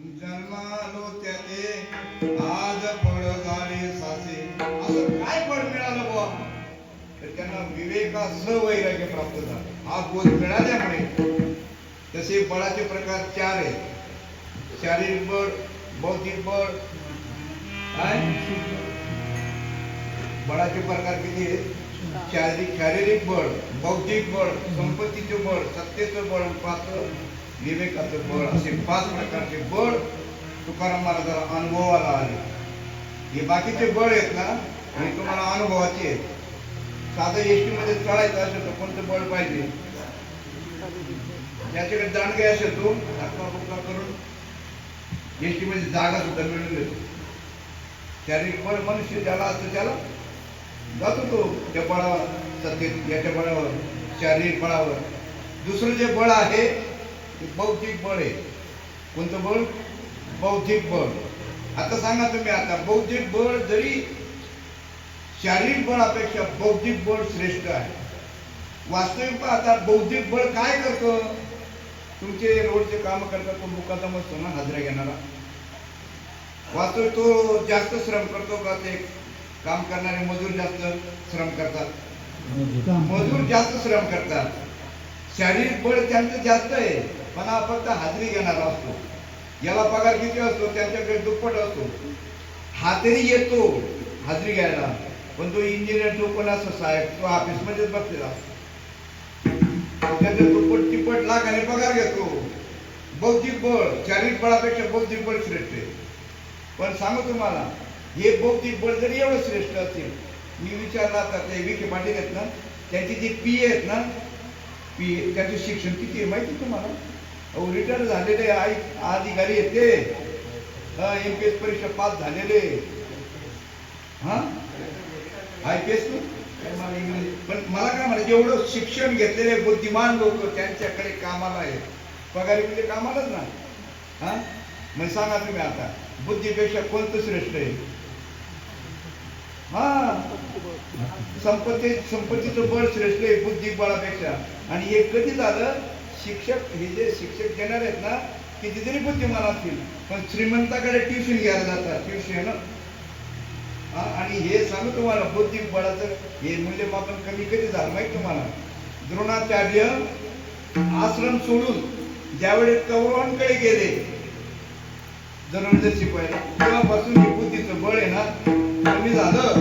जन्मालो त्याने आज फळ झाले साचे. असं काय फळ मिळालं बुवा? तर त्यांना विवेकासह वैराग्य प्राप्त झालं. हा बोध मिळाल्यामुळे. तसे बळाचे प्रकार 4 आहेत. शारीरिक बळ, बौद्धिक बळ, काय बळाचे प्रकार किती आहेत? शारीरिक बळ, बौद्धिक बळ, संपत्तीचे बळ, सत्तेचं बळ, 5 विवेकाचं बळ, असे 5 प्रकारचे बळ तुकाराम महाराजाला अनुभवाला आले. हे बाकीचे बळ आहेत ना, हे तुम्हाला अनुभवाचे आहेत. साधं एसटी मध्ये चढायचं असेल तर कोणतं बळ पाहिजे? ज्याच्याकडे दांडगे असेल तो धक्का बुक्का करून एसटी मध्ये जागा सुद्धा मिळून देतो. शारीरिक बळ मनुष्य ज्याला असतं त्याला जातो तो त्या बळावर, सत्तेत याच्या बळावर, शारीरिक बळावर. दुसरं जे बळ आहे ते बौद्धिक बळ आहे. कोणतं बळ? बौद्धिक बळ. आता सांगा तुम्ही, आता बौद्धिक बळ जरी शारीरिक बळापेक्षा बौद्धिक बळ श्रेष्ठ आहे. वास्तविक आता बौद्धिक बळ काय करतं? तुमचे रोडचे काम करतात तो मुकादम असतो ना हाजरा घेणारा. वास्तविक तो जास्त श्रम करतो का? ते काम करणारे मजूर जास्त श्रम करतात. मजूर जास्त श्रम करतात. शारीरिक बळ त्यांचं जास्त आहे, पण हा फक्त हाजरी घेणारा असतो. याला पगार किती असतो? त्यांच्याकडे दुप्पट असतो. हा तरी येतो हाजरी घ्यायला, पण तो इंजिनियर तो पण असं साहेब तो ऑफिस मध्येच बसलेला असतो. त्याच्या दुप्पट तिप्पट लाखाने पगार घेतो. बौद्धिक बळ शारीरिक बळापेक्षा बौद्धिक बळ श्रेष्ठ आहे. पण सांगू तुम्हाला, हे बौद्धिक बळ जरी एवढं श्रेष्ठ असेल, मी विचारला आता ते विखे पाटील आहेत ना, त्यांची जी PA आहेत ना, PA त्यांचे शिक्षण किती आहे माहिती तुम्हाला? अहो रिटायर झालेले अधिकारी आहेत ते. MPS परीक्षा पास झालेले. हा IPS पण मला काय म्हणायचं, एवढं शिक्षण घेतलेले बुद्धिमान लोक त्यांच्याकडे कामाला आहेत. पगारी म्हणजे कामालाच ना. हा मग सांगा तुम्ही आता बुद्धीपेक्षा कोणतं श्रेष्ठ आहे? हा संपत्तीचं बळ श्रेष्ठ आहे बुद्धिक बळापेक्षा. आणि हे कधी झालं? शिक्षक हे जे शिक्षक देणार आहेत ना, कितीतरी बुद्धिमान असतील, पण श्रीमंताकडे ट्युशन घ्यायला जातात. ट्युशन आणि हे सांगू तुम्हाला, बौद्धिक बळाचं हे मूल्यमापन कमी कधी झालं माहिती तुम्हाला? द्रोणाचार्य आश्रम सोडून ज्यावेळेस कौरवांकडे गेले जरूर शिकवायला, तेव्हापासून हे बुद्धीचं बळ आहे ना कमी झालं.